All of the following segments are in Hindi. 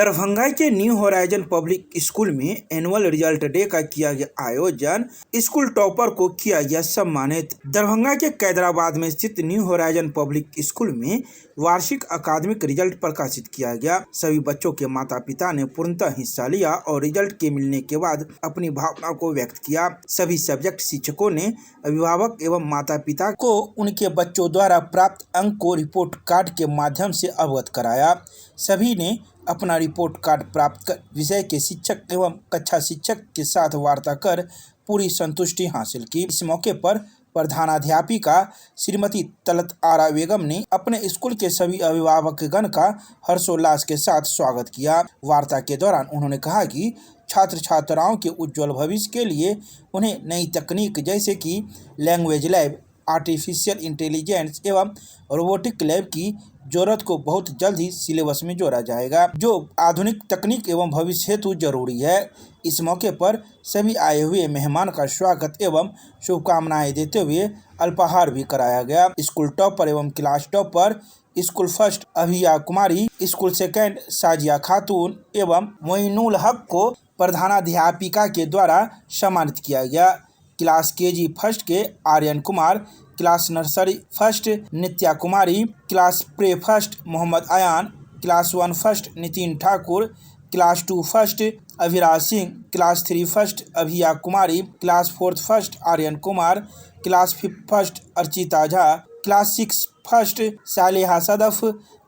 दरभंगा के न्यू होराइजन पब्लिक स्कूल में एनुअल रिजल्ट डे का किया गया आयोजन। स्कूल टॉपर को किया गया सम्मानित। दरभंगा के कैदराबाद में स्थित न्यू होराइजन पब्लिक स्कूल में वार्षिक अकादमिक रिजल्ट प्रकाशित किया गया। सभी बच्चों के माता पिता ने पूर्णतः हिस्सा लिया और रिजल्ट के मिलने के बाद अपनी भावना को व्यक्त किया। सभी सब्जेक्ट शिक्षकों ने अभिभावक एवं माता पिता को उनके बच्चों द्वारा प्राप्त अंक को रिपोर्ट कार्ड के माध्यम से अवगत कराया। सभी ने अपना रिपोर्ट कार्ड प्राप्त कर विषय के शिक्षक एवं कक्षा शिक्षक के साथ वार्ता कर पूरी संतुष्टि हासिल की। इस मौके पर प्रधानाध्यापिका श्रीमती तलत आरा बेगम ने अपने स्कूल के सभी अभिभावकगण का हर्षोल्लास के साथ स्वागत किया। वार्ता के दौरान उन्होंने कहा कि छात्र छात्राओं के उज्जवल भविष्य के लिए उन्हें नई तकनीक जैसे कि लैंग्वेज लैब, आर्टिफिशियल इंटेलिजेंस एवं रोबोटिक लैब की जरूरत को बहुत जल्द ही सिलेबस में जोड़ा जाएगा, जो आधुनिक तकनीक एवं भविष्य हेतु जरूरी है। इस मौके पर सभी आए हुए मेहमान का स्वागत एवं शुभकामनाएं देते हुए अल्पाहार भी कराया गया। स्कूल टॉपर एवं class topper, school first Abhiya कुमारी, स्कूल सेकेंड साजिया खातून एवं मोइनुल हक को प्रधानाध्यापिका के द्वारा सम्मानित किया गया। क्लास केजी फर्स्ट के Aryan Kumar, class nursery first Nitya Kumari, class pre first Mohammad Ayan, class 1 first Nitin Thakur, class 2 first Abhiraj Singh, class 3 first Abhiya Kumari, class 4 first Aryan Kumar, class 5 first Archita Jha, class 6 first Saleha Sadaf,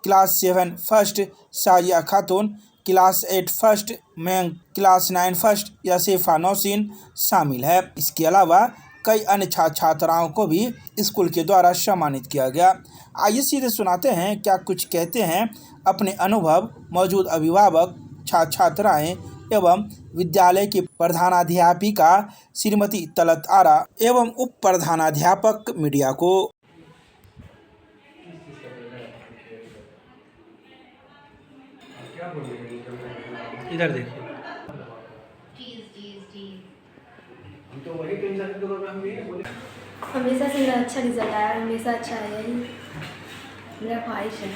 class 7 first Sajiya Khatoon, class 8 first मैंग, क्लास 9 फर्स्ट यासेफा नौसीन शामिल है। इसके अलावा कई अन्य छात्राओं को भी स्कूल के द्वारा सम्मानित किया गया। आइए सीधे सुनाते हैं क्या कुछ कहते हैं अपने अनुभव मौजूद अभिभावक, छात्राएं एवं विद्यालय की प्रधानाध्यापिका श्रीमती तलत आरा एवं उप प्रधानाध्यापक मीडिया को। इधर देखिए। हमेशा से मेरा अच्छा रिजल्ट आया, हमेशा अच्छा आया ही मेरा ख्वाहिश है।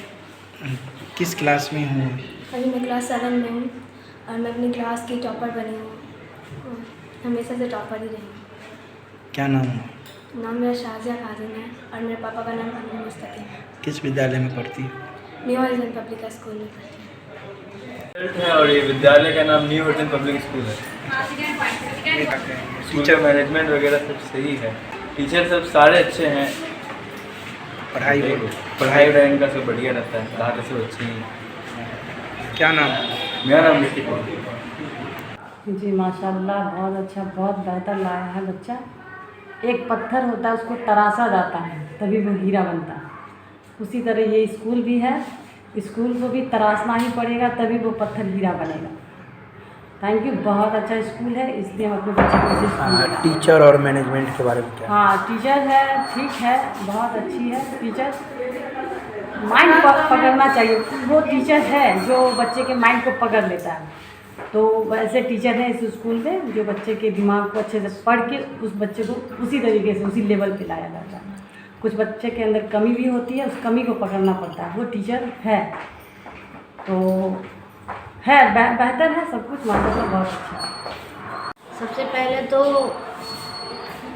किस क्लास में हूँ? अभी मैं क्लास 7 में हूँ और मैं अपनी क्लास की टॉपर बनी हूँ। हमेशा से टॉपर ही रही हूँ। क्या नाम है? नाम मेरा शाजिया खातून है और मेरे पापा का नाम अब्दुल मुस्तकीम है। किस विद्यालय में पढ़ती है? न्यू होराइजन पब्लिक स्कूल में पढ़ती है और ये विद्यालय का नाम न्यू होराइजन पब्लिक स्कूल है। टीचर मैनेजमेंट वगैरह सब सही है, टीचर सब सारे अच्छे हैं, पढ़ाई इनका सब बढ़िया रहता है, सारे सब अच्छे हैं। क्या नाम? मेरा नाम ऋतिक है। जी माशाल्लाह, बहुत अच्छा, बहुत बेहतर लाया है बच्चा। एक पत्थर होता है, उसको तराशा जाता है तभी वो हीरा बनता है। उसी तरह ये स्कूल भी है, स्कूल को भी तराशना ही पड़ेगा तभी वो पत्थर हीरा बनेगा। थैंक यू, बहुत अच्छा स्कूल है, इसलिए हम अपने बच्चे को टीचर और मैनेजमेंट के बारे में क्या? हाँ, टीचर है, ठीक है, बहुत अच्छी है टीचर। माइंड पकड़ना चाहिए, वो टीचर है जो बच्चे के माइंड को पकड़ लेता है। तो वैसे टीचर हैं इस स्कूल में जो बच्चे के दिमाग को अच्छे से पढ़ के उस बच्चे को उसी तरीके से उसी लेवल पे लाया जाता है। कुछ बच्चे के अंदर कमी भी होती है, उस कमी को पकड़ना पड़ता है, वो टीचर है। तो है बेहतर है, सब कुछ माशाल्लाह बहुत अच्छा है। सबसे पहले तो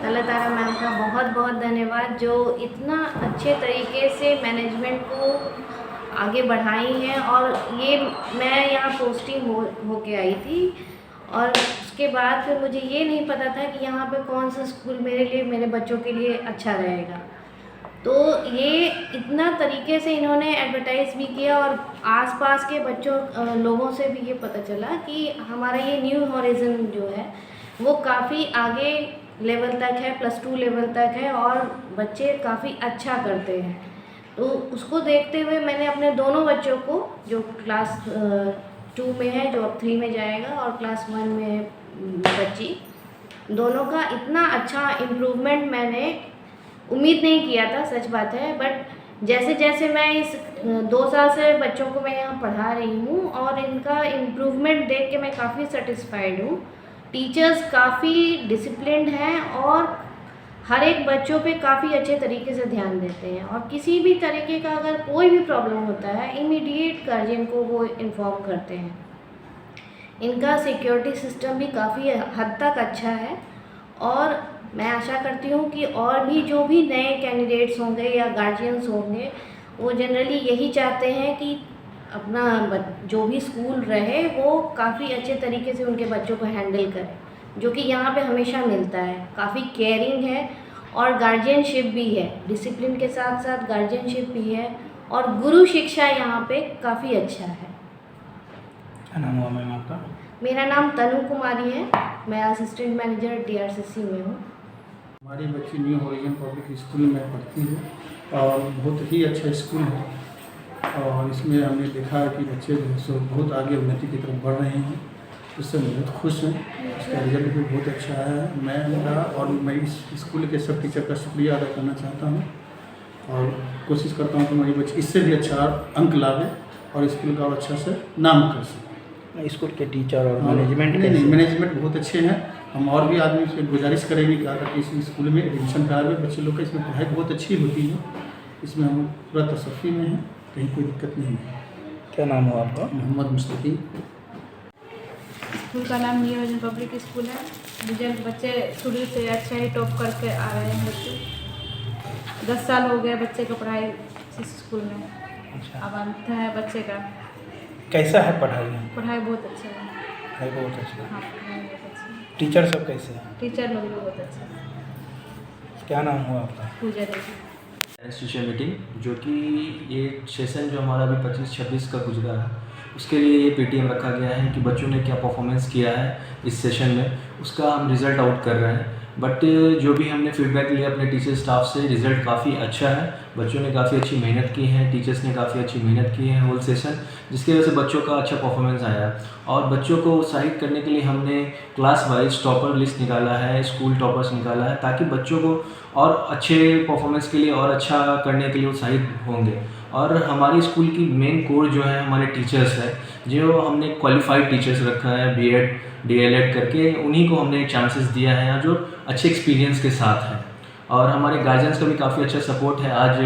तलत आरा मैम का बहुत बहुत धन्यवाद, जो इतना अच्छे तरीके से मैनेजमेंट को आगे बढ़ाई हैं। और ये मैं यहाँ पोस्टिंग होके आई थी और उसके बाद फिर मुझे ये नहीं पता था कि यहाँ पे कौन सा स्कूल मेरे लिए, मेरे बच्चों के लिए अच्छा रहेगा। तो ये इतना तरीके से इन्होंने एडवर्टाइज़ भी किया और आसपास के बच्चों लोगों से भी ये पता चला कि हमारा ये न्यू होराइजन जो है वो काफ़ी आगे लेवल तक है, +2 लेवल तक है और बच्चे काफ़ी अच्छा करते हैं। तो उसको देखते हुए मैंने अपने दोनों बच्चों को, जो क्लास 2 में है, जो अब 3 में जाएगा, और क्लास 1 में बच्ची, दोनों का इतना अच्छा इम्प्रूवमेंट मैंने उम्मीद नहीं किया था, सच बात है। बट जैसे जैसे मैं इस 2 साल से बच्चों को मैं यहाँ पढ़ा रही हूँ और इनका इम्प्रूवमेंट देख के मैं काफ़ी सेटिस्फाइड हूँ। टीचर्स काफ़ी डिसिप्लिन्ड हैं और हर एक बच्चों पे काफ़ी अच्छे तरीके से ध्यान देते हैं और किसी भी तरीके का अगर कोई भी प्रॉब्लम होता है इमीडिएट गार्जियन को वो इन्फॉर्म करते हैं। इनका सिक्योरिटी सिस्टम भी काफ़ी हद तक अच्छा है। और मैं आशा करती हूँ कि और भी जो भी नए कैंडिडेट्स होंगे या गार्जियंस होंगे, वो जनरली यही चाहते हैं कि अपना जो भी स्कूल रहे वो काफ़ी अच्छे तरीके से उनके बच्चों को हैंडल करे, जो कि यहाँ पे हमेशा मिलता है। काफ़ी केयरिंग है और गार्जियनशिप भी है, डिसिप्लिन के साथ साथ गार्जियनशिप भी है, और गुरु शिक्षा यहाँ पे काफ़ी अच्छा है। क्या नाम हुआ मैम आपका? मेरा नाम तनु कुमारी है, मैं असिस्टेंट मैनेजर DRCC में हूँ। हमारी बच्ची न्यू होराइजन पब्लिक स्कूल में पढ़ती है और बहुत ही अच्छा स्कूल है और इसमें हमने देखा है कि बच्चे जो है सो बहुत आगे उन्नति की तरफ बढ़ रहे हैं, उससे मैं बहुत खुश हूँ। इसका रिजल्ट भी बहुत अच्छा है। मैं मेरा और मैं इस स्कूल के सब टीचर का शुक्रिया अदा करना चाहता हूँ और कोशिश करता हूँ कि हमारी बच्ची इससे भी अच्छा अंक लावे और स्कूल का और अच्छा से नाम कर सके। स्कूल के टीचर और मैनेजमेंट नहीं, मैनेजमेंट बहुत अच्छे हैं। हम और भी आदमी से गुजारिश करेंगे कि आकर इस स्कूल में एडमिशन करावे। बच्चे लोग का इसमें पढ़ाई बहुत अच्छी होती है, इसमें हम पूरा तसफ़ी में हैं, कहीं कोई दिक्कत नहीं है। क्या नाम हुआ आपका? मोहम्मद मुस्तफ़ी। स्कूल का नाम न्यू होराइजन पब्लिक स्कूल है। रिजल्ट बच्चे शुरू से अच्छा ही टॉप करके आ रहे हैं बच्चे। 10 साल हो गए बच्चे को पढ़ाई इस स्कूल में। अच्छा, अब अंत है बच्चे का। कैसा है पढ़ाई? पढ़ाई बहुत अच्छा है। है बहुत अच्छा। हाँ, पढ़ाई बहुत अच्छा है। टीचर सब कैसे हैं? टीचर लोग भी बहुत अच्छे हैं। क्या नाम हुआ आपका? पूजा देवी। इंस्टीट्यूशन मीटिंग, जो कि ये सेशन जो हमारा अभी 25-26 का गुजरा है, उसके लिए ये PTM रखा गया है कि बच्चों ने क्या परफॉर्मेंस किया है इस सेशन में, उसका हम रिज़ल्ट आउट कर रहे हैं। बट जो भी हमने फीडबैक लिया अपने टीचर स्टाफ से, रिज़ल्ट काफ़ी अच्छा है। बच्चों ने काफ़ी अच्छी मेहनत की है, टीचर्स ने काफ़ी अच्छी मेहनत की है होल सेशन, जिसकी वजह से बच्चों का अच्छा परफॉर्मेंस आया। और बच्चों को उत्साहित करने के लिए हमने क्लास वाइज टॉपर लिस्ट निकाला है, स्कूल टॉपर्स निकाला है, ताकि बच्चों को और अच्छे परफॉर्मेंस के लिए और अच्छा करने के लिए उत्साहित होंगे। और हमारी स्कूल की मेन कोर जो है हमारे टीचर्स है, जो हमने क्वालिफाइड टीचर्स रखा है, B.Ed DLED करके, उन्हीं को हमने चांसेस दिया है जो अच्छे एक्सपीरियंस के साथ हैं। और हमारे गार्जियंस का भी काफ़ी अच्छा सपोर्ट है। आज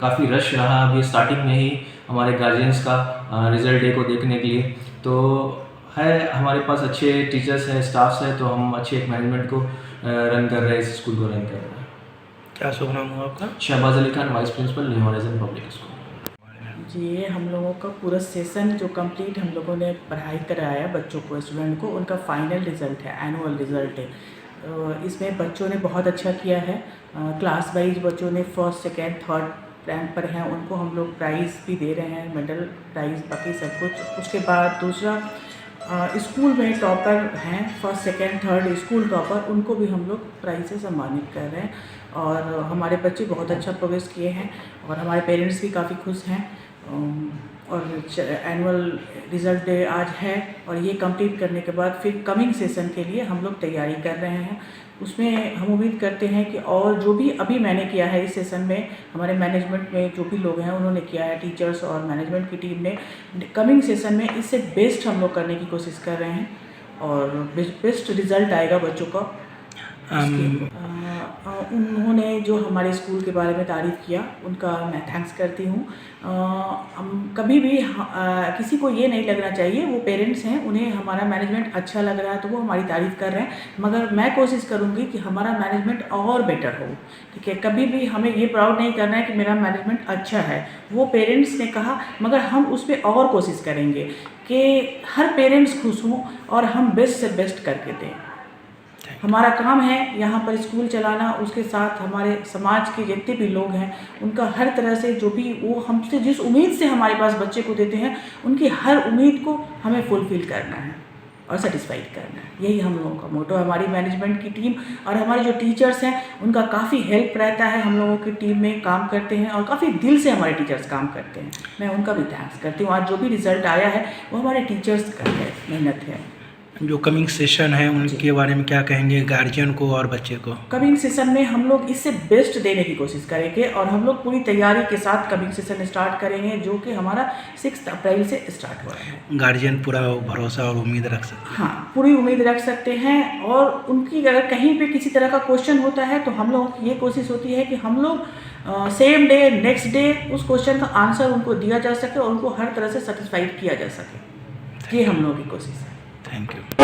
काफ़ी रश रहा अभी स्टार्टिंग में ही हमारे गार्जियंस का रिज़ल्ट डे को देखने के लिए। तो है हमारे पास अच्छे टीचर्स हैं, स्टाफ्स हैं, तो हम अच्छे एक मैनेजमेंट को रन कर रहे हैं, इस स्कूल को रन कर रहे हैं। क्या शुभ नाम हुआ आपका? Shahbaz Ali Khan, vice principal, New Horizon Public School. जी, हम लोगों का पूरा सेशन जो कंप्लीट हम लोगों ने पढ़ाई कराया बच्चों को, स्टूडेंट को, उनका फाइनल रिज़ल्ट है, एनुअल रिज़ल्ट है। इसमें बच्चों ने बहुत अच्छा किया है। क्लास वाइज बच्चों ने फर्स्ट, सेकेंड, थर्ड रैंक पर हैं, उनको हम लोग प्राइज़ भी दे रहे हैं, मेडल, प्राइज़, बाकी सब कुछ। उसके बाद दूसरा, स्कूल में टॉपर हैं, first, second, third school topper, उनको भी हम लोग प्राइज़ से सम्मानित कर रहे हैं। और हमारे बच्चे बहुत अच्छा प्रोग्रेस किए हैं और हमारे पेरेंट्स भी काफ़ी खुश हैं। और एनुअल रिज़ल्ट डे आज है और ये कंप्लीट करने के बाद फिर कमिंग सेशन के लिए हम लोग तैयारी कर रहे हैं। उसमें हम उम्मीद करते हैं कि और जो भी अभी मैंने किया है इस सेशन में, हमारे मैनेजमेंट में जो भी लोग हैं उन्होंने किया है, टीचर्स और मैनेजमेंट की टीम ने, कमिंग सेशन में इससे बेस्ट हम लोग करने की कोशिश कर रहे हैं और बेस्ट रिज़ल्ट आएगा बच्चों का। उन्होंने जो हमारे स्कूल के बारे में तारीफ़ किया, उनका मैं थैंक्स करती हूँ। हम कभी भी किसी को ये नहीं लगना चाहिए, वो पेरेंट्स हैं, उन्हें हमारा मैनेजमेंट अच्छा लग रहा है तो वो हमारी तारीफ़ कर रहे हैं, मगर मैं कोशिश करूँगी कि हमारा मैनेजमेंट और बेटर हो। ठीक है, कभी भी हमें ये प्राउड नहीं करना है कि मेरा मैनेजमेंट अच्छा है, वो पेरेंट्स ने कहा, मगर हम उस पर और कोशिश करेंगे कि हर पेरेंट्स खुश हों और हम बेस्ट से बेस्ट करके दें। हमारा काम है यहाँ पर स्कूल चलाना, उसके साथ हमारे समाज के जितने भी लोग हैं उनका हर तरह से जो भी वो हमसे जिस उम्मीद से हमारे पास बच्चे को देते हैं, उनकी हर उम्मीद को हमें फुलफ़िल करना है और सेटिस्फाइड करना है। यही हम लोगों का मोटो है। हमारी मैनेजमेंट की टीम और हमारे जो टीचर्स हैं उनका काफ़ी हेल्प रहता है, हम लोगों की टीम में काम करते हैं और काफ़ी दिल से हमारे टीचर्स काम करते हैं। मैं उनका भी थैंक्स करती हूँ। आज जो भी रिज़ल्ट आया है वो हमारे टीचर्स का है, मेहनत है। जो कमिंग सेशन है उनके बारे में क्या कहेंगे गार्जियन को और बच्चे को? कमिंग सेशन में हम लोग इससे बेस्ट देने की कोशिश करेंगे और हम लोग पूरी तैयारी के साथ कमिंग सेशन स्टार्ट करेंगे, जो कि हमारा 6 अप्रैल से स्टार्ट हो रहा है। गार्जियन पूरा भरोसा और उम्मीद रख सकते हैं? हाँ, पूरी उम्मीद रख सकते हैं। और उनकी अगर कहीं पे किसी तरह का क्वेश्चन होता है तो हम लोगों की ये कोशिश होती है कि हम लोग सेम डे, नेक्स्ट डे उस क्वेश्चन का आंसर उनको दिया जा सके और उनको हर तरह से सेटिस्फाइड किया जा सके। ये हम लोगों की कोशिश है। Thank you.